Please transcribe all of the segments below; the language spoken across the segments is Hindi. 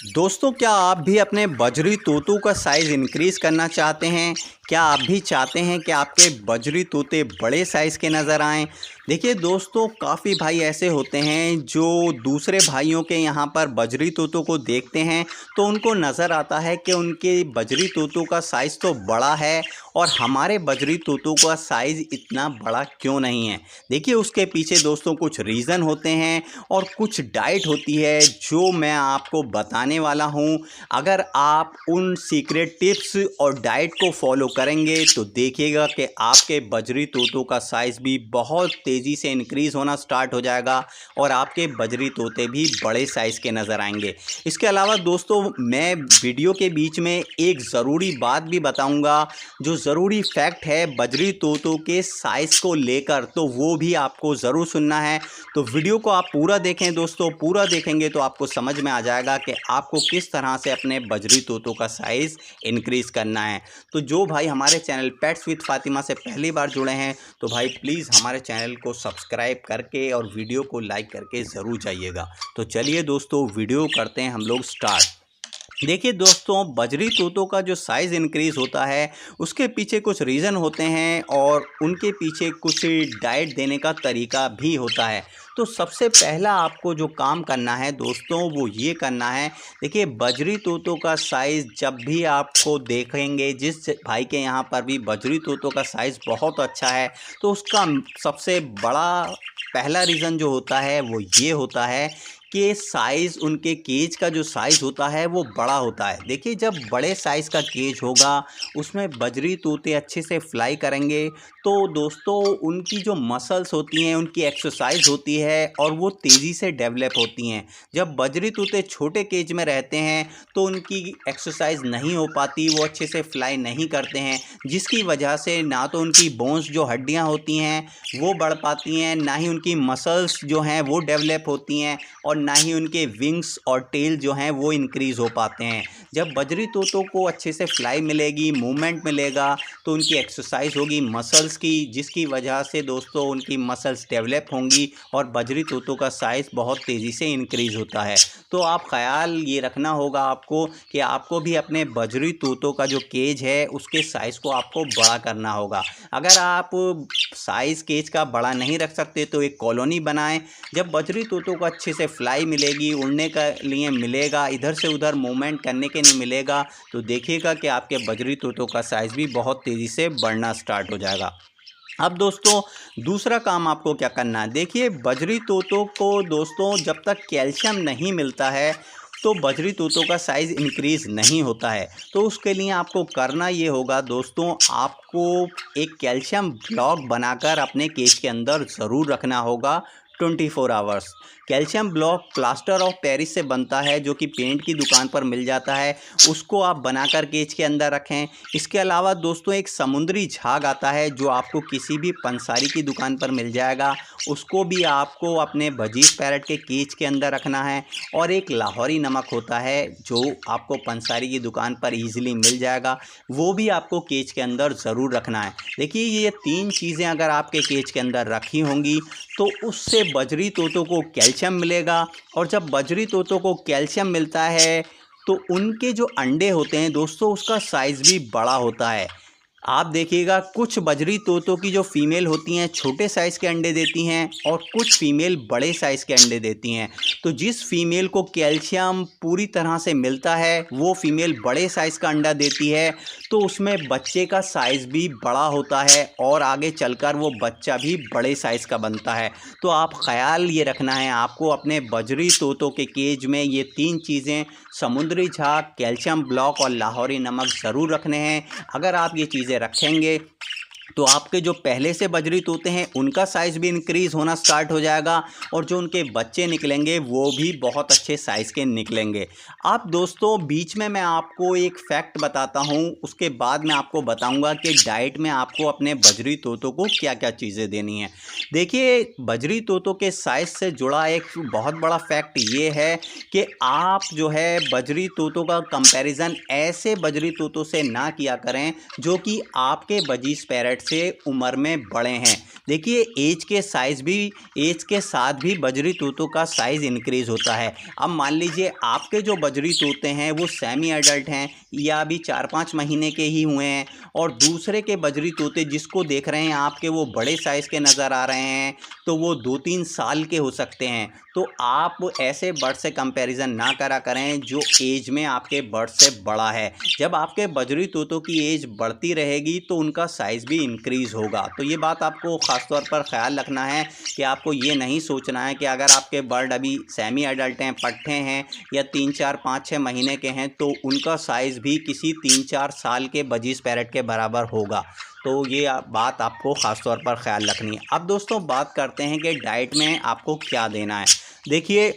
दोस्तों, क्या आप भी अपने बजरी तोतों का साइज़ इंक्रीज़ करना चाहते हैं? क्या आप भी चाहते हैं कि आपके बजरी तोते बड़े साइज़ के नज़र आएँ? देखिए दोस्तों, काफ़ी भाई ऐसे होते हैं जो दूसरे भाइयों के यहाँ पर बजरी तोतों को देखते हैं तो उनको नज़र आता है कि उनके बजरी तोतों का साइज़ तो बड़ा है और हमारे बजरी तोतों का साइज़ इतना बड़ा क्यों नहीं है। देखिए उसके पीछे दोस्तों कुछ रीज़न होते हैं और कुछ डाइट होती है जो मैं आपको बताने वाला हूँ। अगर आप उन सीक्रेट टिप्स और डाइट को फॉलो करेंगे तो देखिएगा कि आपके बजरी तोतों का साइज़ भी बहुत तेज़ी से इंक्रीज़ होना स्टार्ट हो जाएगा और आपके बजरी तोते भी बड़े साइज़ के नज़र आएंगे। इसके अलावा दोस्तों, मैं वीडियो के बीच में एक ज़रूरी बात भी बताऊंगा, जो ज़रूरी फैक्ट है बजरी तोतों के साइज़ को लेकर, तो वो भी आपको ज़रूर सुनना है। तो वीडियो को आप पूरा देखें दोस्तों, पूरा देखेंगे तो आपको समझ में आ जाएगा कि आपको किस तरह से अपने बजरी तोतों का साइज़ इंक्रीज़ करना है। तो जो भाई हमारे चैनल पेट्स विद फातिमा से पहली बार जुड़े हैं तो भाई प्लीज़ हमारे चैनल को सब्सक्राइब करके और वीडियो को लाइक करके ज़रूर जाइएगा। तो चलिए दोस्तों, वीडियो करते हैं हम लोग स्टार्ट। देखिए दोस्तों, बजरी तोतों का जो साइज़ इंक्रीज़ होता है उसके पीछे कुछ रीज़न होते हैं और उनके पीछे कुछ डाइट देने का तरीका भी होता है। तो सबसे पहला आपको जो काम करना है दोस्तों वो ये करना है। देखिए बजरी तोतों का साइज़ जब भी आपको देखेंगे, जिस भाई के यहाँ पर भी बजरी तोतों का साइज़ बहुत अच्छा है तो उसका सबसे बड़ा पहला रीज़न जो होता है वो ये होता है कि साइज़, उनके केज का जो साइज़ होता है वो बड़ा होता है। देखिए जब बड़े साइज़ का केज होगा उसमें बजरी तोते अच्छे से फ्लाई करेंगे तो दोस्तों उनकी जो मसल्स होती हैं उनकी एक्सरसाइज होती है और वो तेज़ी से डेवलप होती हैं। जब बजरी तोते छोटे केज में रहते हैं तो उनकी एक्सरसाइज नहीं हो पाती, वो अच्छे से फ्लाई नहीं करते हैं, जिसकी वजह से ना तो उनकी बोन्स जो हड्डियाँ होती हैं वो बढ़ पाती हैं, ना ही उनकी मसल्स जो हैं वो डेवलप होती हैं और ना ही उनके विंग्स और टेल जो हैं वो इंक्रीज़ हो पाते हैं। जब बजरी तोतों को अच्छे से फ्लाई मिलेगी, मूवमेंट मिलेगा तो उनकी एक्सरसाइज होगी मसल्स की, जिसकी वजह से दोस्तों उनकी मसल्स डेवलप होंगी और बजरी तोतों का साइज़ बहुत तेज़ी से इंक्रीज़ होता है। तो आप ख़याल ये रखना होगा आपको कि आपको भी अपने बजरी तोतों का जो केज है उसके साइज़ को आपको बड़ा करना होगा। अगर आप साइज़ केज का बड़ा नहीं रख सकते तो एक कॉलोनी बनाएं। जब बजरी तोतों को अच्छे से फ्लाई मिलेगी, उड़ने के लिए मिलेगा, इधर से उधर मूवमेंट करने के लिए मिलेगा, तो देखिएगा कि आपके बजरी तोतों का साइज़ भी बहुत तेज़ी से बढ़ना स्टार्ट हो जाएगा। अब दोस्तों दूसरा काम आपको क्या करना है। देखिए बजरी तोतों को दोस्तों जब तक कैल्शियम नहीं मिलता है तो बजरी तोतों का साइज़ इंक्रीज़ नहीं होता है। तो उसके लिए आपको करना ये होगा दोस्तों, आपको एक कैल्शियम ब्लॉक बनाकर अपने केज के अंदर ज़रूर रखना होगा 24 hours. Calcium block plaster of Paris से बनता है जो कि पेंट की दुकान पर मिल जाता है, उसको आप बनाकर केज के अंदर रखें। इसके अलावा दोस्तों एक समुद्री झाग आता है जो आपको किसी भी पंसारी की दुकान पर मिल जाएगा, उसको भी आपको अपने बजीज पैरट के केज के अंदर रखना है। और एक लाहौरी नमक होता है जो आपको पंसारी की दुकान पर ईजिली मिल जाएगा, वो भी आपको केज के अंदर ज़रूर रखना है। देखिए ये 3 चीज़ें अगर आपके केज के अंदर रखी होंगी तो उससे बजरी तोतों को कैल्शियम मिलेगा और जब बजरी तोतों को कैल्शियम मिलता है तो उनके जो अंडे होते हैं दोस्तों उसका साइज़ भी बड़ा होता है। आप देखिएगा कुछ बजरी तोतों की जो फीमेल होती हैं छोटे साइज़ के अंडे देती हैं और कुछ फीमेल बड़े साइज़ के अंडे देती हैं। तो जिस फीमेल को कैल्शियम पूरी तरह से मिलता है वो फीमेल बड़े साइज़ का अंडा देती है, तो उसमें बच्चे का साइज़ भी बड़ा होता है और आगे चलकर वो बच्चा भी बड़े साइज़ का बनता है। तो आप ख़याल ये रखना है आपको अपने बजरी तोतों के केज में ये 3 चीज़ें, समुद्री झाग, कैल्शियम ब्लॉक और लाहौरी नमक ज़रूर रखने हैं। अगर आप ये चीज़ें रखेंगे तो आपके जो पहले से बजरी तोते हैं उनका साइज़ भी इंक्रीज़ होना स्टार्ट हो जाएगा और जो उनके बच्चे निकलेंगे वो भी बहुत अच्छे साइज़ के निकलेंगे। अब दोस्तों बीच में मैं आपको एक फैक्ट बताता हूँ, उसके बाद मैं आपको बताऊँगा कि डाइट में आपको अपने बजरी तोतों को क्या क्या चीज़ें देनी है। देखिए बजरी तोतों के साइज़ से जुड़ा एक बहुत बड़ा फैक्ट ये है कि आप जो है बजरी तोतों का कंपैरिजन ऐसे बजरी तोतों से ना किया करें जो कि आपके बजीज पैरट से उम्र में बड़े हैं। देखिए एज के साथ भी बजरी तोतों का साइज़ इंक्रीज़ होता है। अब मान लीजिए आपके जो बजरी तोते हैं वो सेमी एडल्ट हैं या अभी 4-5 महीने के ही हुए हैं, और दूसरे के बजरी तोते जिसको देख रहे हैं आपके वो बड़े साइज़ के नज़र आ रहे हैं, तो वो 2-3 साल के हो सकते हैं। तो आप ऐसे बर्ड से कंपैरिजन ना करा करें जो एज में आपके बर्ड से बड़ा है। जब आपके बजरी तोतों की एज बढ़ती रहेगी तो उनका साइज़ भी इंक्रीज़ होगा। तो ये बात आपको ख़ास तौर पर ख़्याल रखना है कि आपको ये नहीं सोचना है कि अगर आपके बर्ड अभी सेमी एडल्ट हैं, पट्ठे हैं या 3-4, 5-6 महीने के हैं तो उनका साइज़ भी किसी 3-4 साल के बजीज पैरट के बराबर होगा। तो ये बात आपको ख़ास तौर पर ख़्याल रखनी है। अब दोस्तों बात करते हैं कि डाइट में आपको क्या देना है। देखिए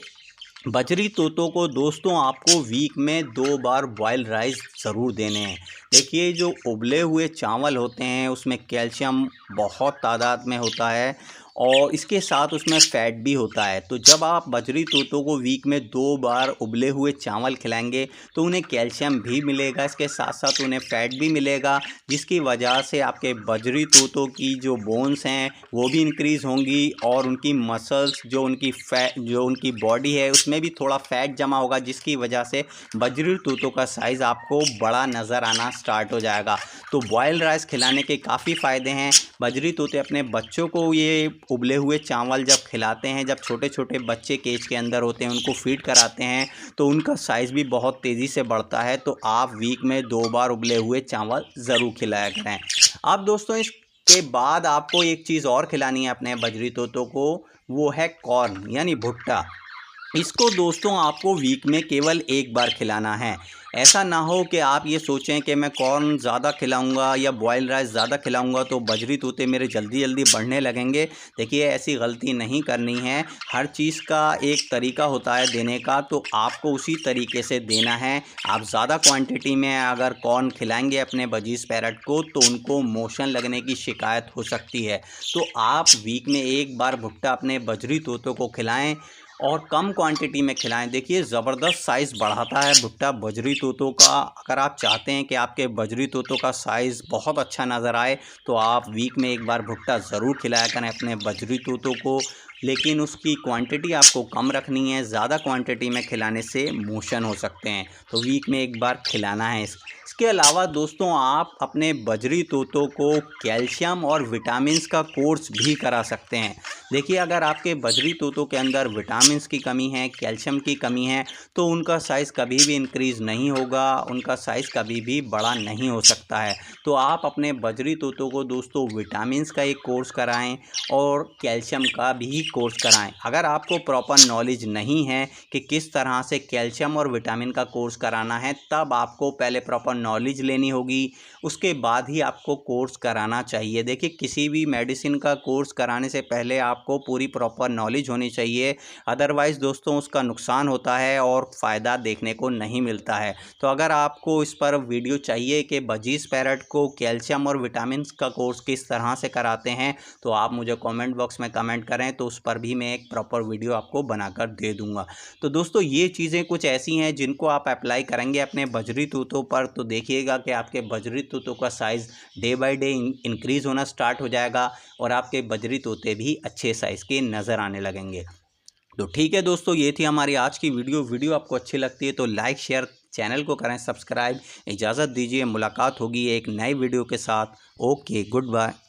बजरी तोतों को दोस्तों आपको वीक में 2 बार बॉयल राइस ज़रूर देने हैं। देखिए जो उबले हुए चावल होते हैं उसमें कैल्शियम बहुत तादाद में होता है और इसके साथ उसमें फ़ैट भी होता है। तो जब आप बजरी तोतों को वीक में 2 बार उबले हुए चावल खिलाएंगे तो उन्हें कैल्शियम भी मिलेगा, इसके साथ साथ उन्हें फ़ैट भी मिलेगा, जिसकी वजह से आपके बजरी तोतों की जो बोन्स हैं वो भी इंक्रीज़ होंगी और उनकी मसल्स जो उनकी बॉडी है उसमें भी थोड़ा फ़ैट जमा होगा, जिसकी वजह से बजरी तोतों का साइज़ आपको बड़ा नज़र आना स्टार्ट हो जाएगा। तो बॉयल राइस खिलाने के काफ़ी फ़ायदे हैं। बजरी तोते अपने बच्चों को ये उबले हुए चावल जब खिलाते हैं, जब छोटे छोटे बच्चे केज के अंदर होते हैं उनको फीड कराते हैं तो उनका साइज़ भी बहुत तेज़ी से बढ़ता है। तो आप वीक में 2 बार उबले हुए चावल ज़रूर खिलाया करें। अब दोस्तों इसके बाद आपको एक चीज़ और खिलानी है अपने बजरी तोतों को, वो है कॉर्न यानी भुट्टा। इसको दोस्तों आपको वीक में केवल 1 बार खिलाना है। ऐसा ना हो कि आप ये सोचें कि मैं कॉर्न ज़्यादा खिलाऊंगा या बॉयल राइस ज़्यादा खिलाऊंगा तो बजरी तोते मेरे जल्दी जल्दी बढ़ने लगेंगे। देखिए ऐसी गलती नहीं करनी है। हर चीज़ का एक तरीका होता है देने का, तो आपको उसी तरीके से देना है। आप ज़्यादा क्वांटिटी में अगर कॉर्न खिलाएंगे अपने बजीज पैरट को तो उनको मोशन लगने की शिकायत हो सकती है। तो आप वीक में 1 बार भुट्टा अपने बजरी तोतों को खिलाएं और कम क्वांटिटी में खिलाएं। देखिए ज़बरदस्त साइज़ बढ़ाता है भुट्टा बजरी तोतों का। अगर आप चाहते हैं कि आपके बजरी तोतों का साइज़ बहुत अच्छा नज़र आए तो आप वीक में 1 बार भुट्टा ज़रूर खिलाया करें अपने बजरी तोतों को, लेकिन उसकी क्वांटिटी आपको कम रखनी है। ज़्यादा क्वांटिटी में खिलाने से मोशन हो सकते हैं, तो वीक में 1 बार खिलाना है। इसके अलावा दोस्तों आप अपने बजरी तोतों को कैल्शियम और विटामिन्स का कोर्स भी करा सकते हैं। देखिए अगर आपके बजरी तोतों के अंदर विटामिन्स की कमी है, कैल्शियम की कमी है, तो उनका साइज़ कभी भी इंक्रीज़ नहीं होगा, उनका साइज़ कभी भी बड़ा नहीं हो सकता है। तो आप अपने बजरी तोतों को दोस्तों विटामिन्स का एक कोर्स कराएं और कैल्शियम का भी कोर्स कराएं। अगर आपको प्रॉपर नॉलेज नहीं है कि किस तरह से कैल्शियम और विटामिन का कोर्स कराना है, तब आपको पहले प्रॉपर नॉलेज लेनी होगी, उसके बाद ही आपको कोर्स कराना चाहिए। देखिए किसी भी मेडिसिन का कोर्स कराने से पहले आपको पूरी प्रॉपर नॉलेज होनी चाहिए, अदरवाइज़ दोस्तों उसका नुकसान होता है और फ़ायदा देखने को नहीं मिलता है। तो अगर आपको इस पर वीडियो चाहिए कि बजीज पैरट को कैल्शियम और विटामिन्स का कोर्स किस तरह से कराते हैं, तो आप मुझे कमेंट बॉक्स में कमेंट करें, तो उस पर भी मैं एक प्रॉपर वीडियो आपको बनाकर दे दूँगा। तो दोस्तों ये चीज़ें कुछ ऐसी हैं जिनको आप अप्लाई करेंगे अपने बजरी तोतों पर, तो देखिएगा कि आपके बजरी तोतों का size day by day increase होना स्टार्ट हो जाएगा और आपके बजरी तोते भी अच्छे साइज़ के नज़र आने लगेंगे। तो ठीक है दोस्तों, ये थी हमारी आज की वीडियो आपको अच्छी लगती है तो लाइक शेयर, चैनल को करें सब्सक्राइब। इजाज़त दीजिए, मुलाकात होगी एक नई वीडियो के साथ। Okay, good bye.